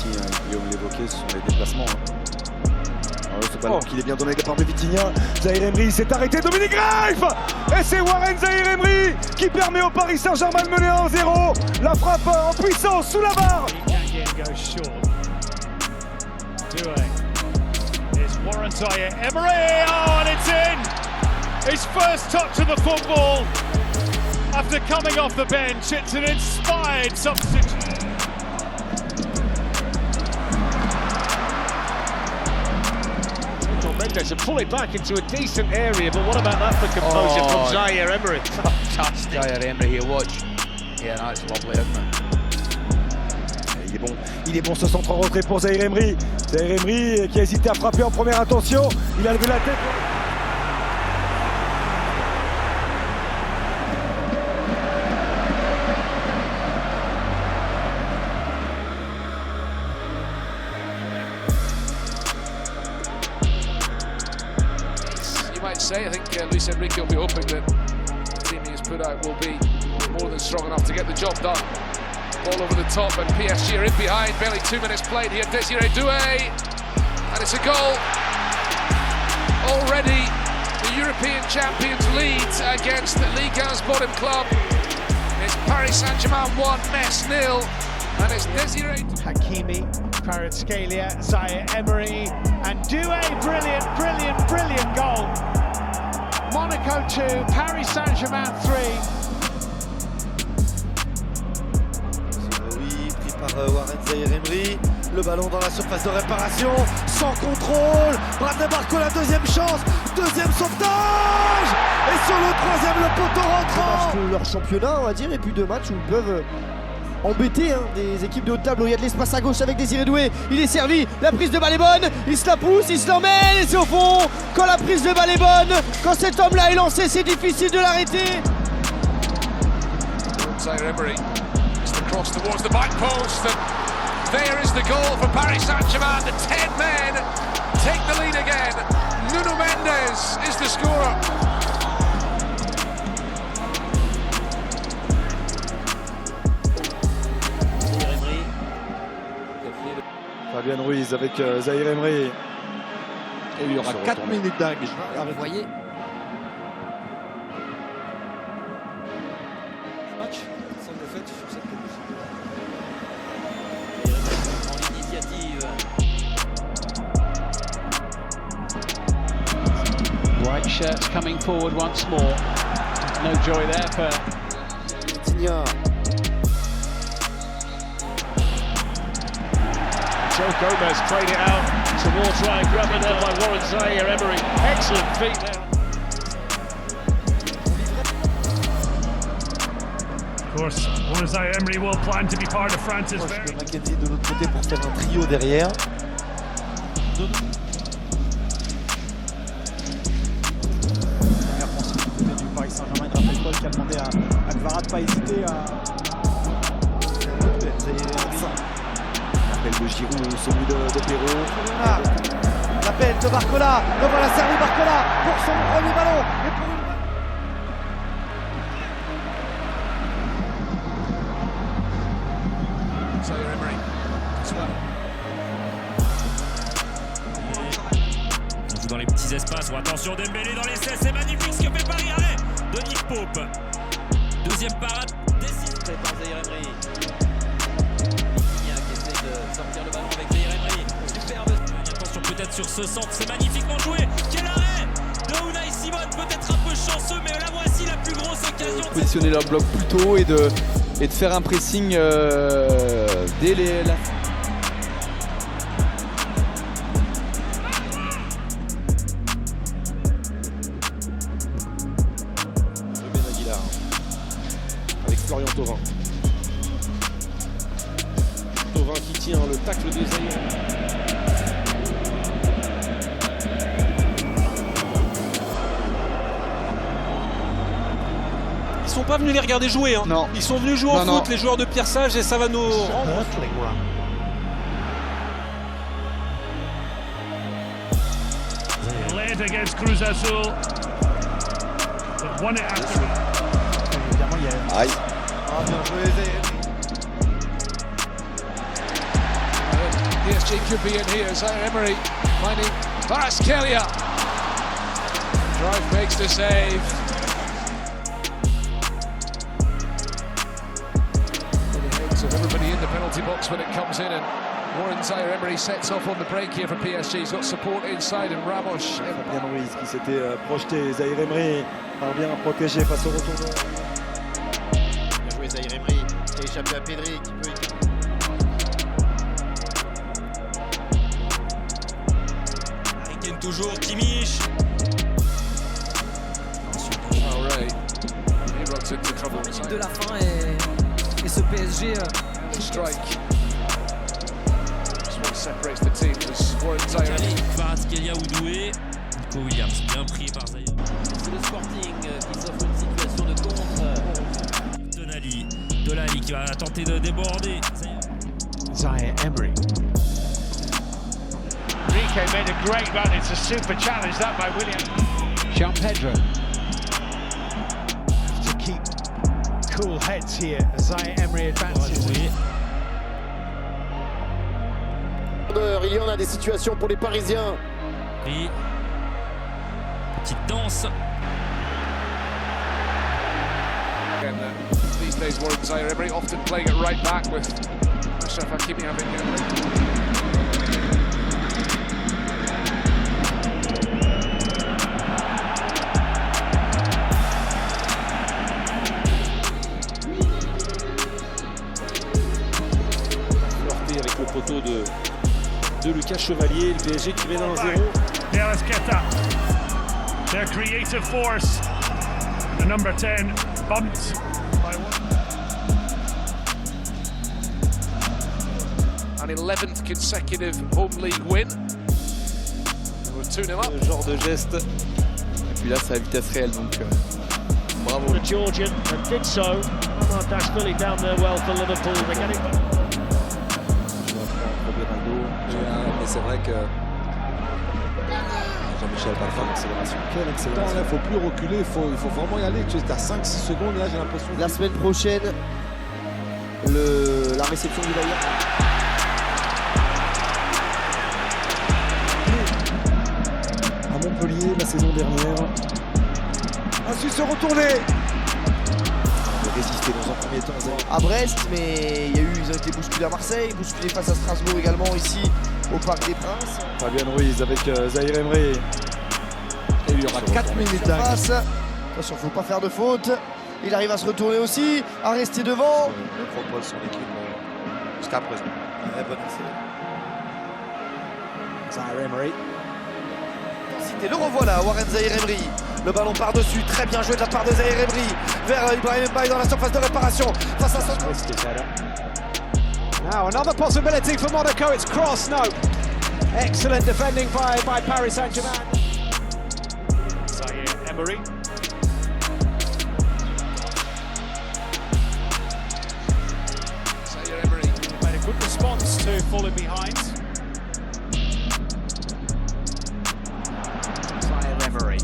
aussi, hein, Guillaume l'évoquait, ce sont les déplacements. Ce ballon qu'il est bien donné de la part de Vitinha. Zahir Emery s'est arrêté, Dominique Reif. Et c'est Warren Zahir Emery qui permet au Paris Saint-Germain de mener 1-0. La frappe en puissance sous la barre. It's Warren Zahir Emery, oh, and it's in! His first touch of the football after coming off the bench. It's an inspired substitute. Mendes and pull it back into a decent area, but what about that for composure from Zahir Emery? Fantastic. Zahir Emery here, watch. Yeah, no, it's lovely, isn't it? Il est bon ce centre en retrait pour Zahir Emery. Zahir Emery qui a hésité à frapper en première intention. Il a levé la tête. You might say, I think Luis Enrique will be hoping that the team he has put out will be more than strong enough to get the job done. Ball over the top and PSG are in behind, barely 2 minutes played here, Désiré Doué, and it's a goal. Already the European champions lead against the Ligue 1's bottom club. It's Paris Saint-Germain 1, Metz 0, and it's Désiré Hakimi, Kvaratskhelia, Zahir Emery, and Doué, brilliant goal. Monaco 2, Paris Saint-Germain 3. Oui, pris par Warren Zahir Emery. Le ballon dans la surface de réparation, sans contrôle. Bradley Barcola, deuxième chance, deuxième sauvetage. Et sur le troisième, le poteau rentrant. Leur championnat, on va dire, et puis 2 matchs où ils peuvent embêter des équipes de haute table. Il y a de l'espace à gauche avec Désiré Doué. Il est servi, la prise de balle est bonne. Il se la pousse, il se l'emmène et c'est au fond. Quand la prise de balle est bonne, quand cet homme-là est lancé, c'est difficile de l'arrêter. Zahir Emery, it's the cross towards the back post, and there is the goal for Paris Saint-Germain. The 10 men take the lead again. Nuno Mendes is the scorer. Fabian Ruiz avec Zahir Emery. Et il y aura 4 minutes d'arrêt. Vous voyez Match sans défaite sur cette compétition. White shirts coming forward once more. No joy there for Vitinha. Joe Gomez played it out towards Ryan Grubman there by Warren Zahir Emery. Excellent feet there. Of course, Warren Zahir Emery will plan to be part of France's very... McKenzie de l'autre côté pour faire un trio derrière. Première possibilité du Paris Saint-Germain de Raphaël Paul qui a demandé à Kvara de ne pas hésiter à... L'appel de Giroud, celui de Perraud. L'appel de Barcola, le voilà servi Barcola pour son premier ballon. Et pour une... Zahir Emery, as well. On joue dans les petits espaces. Attention Dembélé dans l'essai, c'est magnifique ce que fait Paris. Arrêt de Nick Pope. Deuxième parade décisive par Zahir Emery. Vitinha qui essaie de sortir le ballon avec Zahir Emery. Superbe. Attention peut-être sur ce centre, c'est magnifiquement joué. Quel arrêt de Unai Simon, peut-être un peu chanceux, mais la voici la plus grosse occasion. Positionner leur bloc plus tôt et de faire un pressing dès la... Avec Florian Thauvin. Thauvin qui tient le tacle de Zahir. Ils sont pas venus les regarder jouer, hein. Non. Ils sont venus jouer au foot, les joueurs de Pierre Sage, et ça va nous rendre. Late against Cruz Azul. But won it after. Évidemment, il y a... Aïe. Ah, bien joué Zahir Emery. PSG could be in here. Zaire Emery finding Kvaratskhelia. Drive makes the save. For the heads of everybody in the penalty box when it comes in, and Warren Zaire Emery sets off on the break here for PSG. He's got support inside, and Ramos. Fabien Ruiz qui s'était projeté. Zaire Emery parvient à protéger face au retour. Bien joué Zaire Emery, qui a échappé à Pedri, qui peut Harry toujours, Kimmich. De la fin et ce PSG. Strike. What separates the teams is Warren Zaire Emery. Kvaratskhelia ou Doué. Nico Williams, bien pris par Zaire. C'est le Sporting qui s'offre une situation de contre. Tonali qui va tenter de déborder. Zaire Emery. Enrique made a great run. It's a super challenge that by William. Jean Pedro. To keep cool heads here as Zaire Emery advances. Il y en a des situations pour les Parisiens. Et petite danse. And these days, Warren Zaire Emery often playing it right back with Achraf Hakimi having Flirté avec le poteau de Lucas Chevalier, le PSG qui mène 1-0. Let's get that. Their creative force. The number 10 bumped by one. an 11th consecutive home league win. We're 2-0 up. Ce genre de geste. Et puis là, c'est à vitesse réelle, donc bravo. The Georgian and did so. Dashvili down there well for Liverpool. They're getting back. Mais c'est vrai que Jean-Michel Barfan, accélération. Quelle accélération. Il ne faut plus reculer, il faut vraiment y aller. Tu es à 5-6 secondes et là j'ai l'impression. La semaine prochaine, la réception du Bayern. À Montpellier la saison dernière. A su se retourner. Résister dans un premier temps à Brest, mais ils ont été bousculés à Marseille, bousculés face à Strasbourg également ici au Parc des Princes. Fabien Ruiz avec Zaire Emery. Et il y aura 4 minutes passe. Attention, faut pas faire de faute. Il arrive à se retourner aussi, à rester devant. Le propose son équipe jusqu'à présent. Bon essai. Zaire Emery. Le revoilà, Warren Zaire Emery. Le ballon par-dessus, très bien joué de la part de Zaire Emery vers Ibrahim Mbaye dans la surface de réparation face à son... Now another possibility for Monaco, it's cross, no. Excellent defending by Paris Saint-Germain. Zaire Emery. Zaire Emery Made a good response to falling behind. Zaire Emery.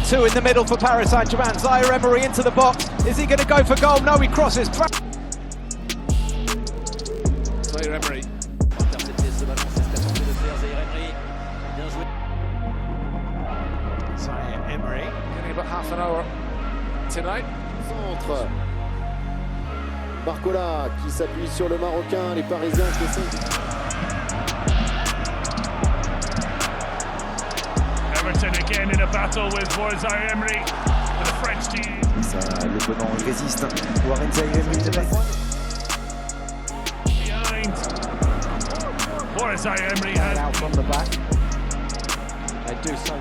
Two in the middle for Paris Saint-Germain. Zaire Emery into the box. Is he going to go for goal? No, he crosses. Zaire Emery. Intercepter ce ballon, c'est ce qu'a tenté de faire Zaire Emery. Bien joué. Zaire Emery. Getting about half an hour tonight. Centre. Barcola qui s'appuie sur le Marocain, les Parisiens qui essaient. Everton again in a battle with Warren Zaire Emery and the French team. Ça, le Benan il résiste. Warren Zaire Emery de Behind. Warren Zaire Emery has Out from the back. They do so.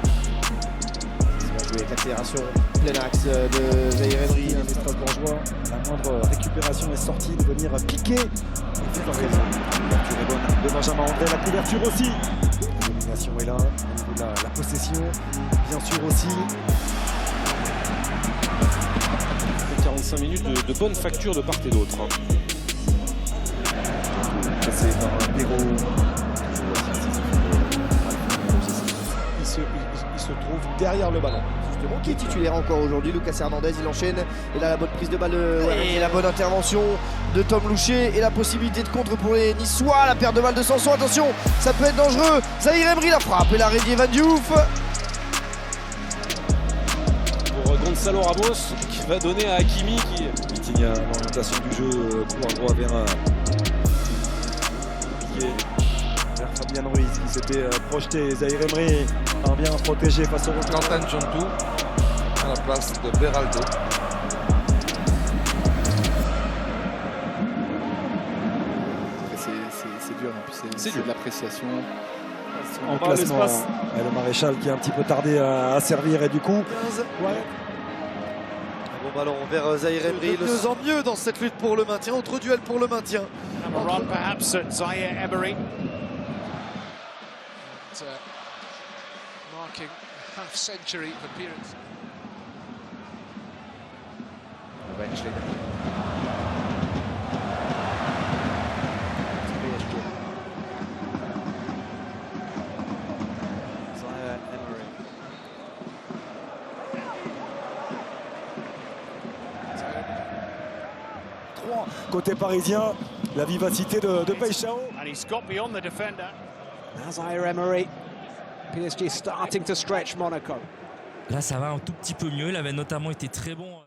Il va jouer avec l'accélération plein axe de Zaire Emery. les Strasbourgeois, la moindre récupération est sortie de venir piquer. La couverture est bonne de Benjamin André, la couverture aussi. La domination est là, la possession bien sûr aussi. 45 minutes de bonne facture de part et d'autre. Passé par Perrault. Il se trouve derrière le ballon. justement, qui est titulaire encore aujourd'hui. Lucas Hernandez, il enchaîne. Et là, la bonne prise de balle et la bonne intervention de Tom Loucher. Et la possibilité de contre pour les Niçois. La perte de balle de Sanson, attention, ça peut être dangereux. Zahir Emery, la frappe et l'arrêt d'Evan Diouf. Pour Gonzalo Ramos qui va donner à Hakimi qui... Vitinha, l'orientation du jeu, couloir droit vers Fabian Ruiz qui s'était projeté. Zahir Emery bien protégé face au retour. Quentin Djontou à la place de Beraldo. C'est dur, c'est de l'appréciation. En classement, le Maréchal qui a un petit peu tardé à servir et du coup... Bon ballon vers Zahir Emery, de mieux en mieux dans cette lutte pour le maintien, autre duel pour le maintien. A run perhaps at Zahir Emery. Marking half-century appearance. Eventually. Zahir Emery. Côté parisien, la vivacité de Peixao. And he's got beyond the defender. Now Zahir Emery. PSG starting to stretch Monaco. Là, ça va un tout petit peu mieux. Il avait notamment été très bon.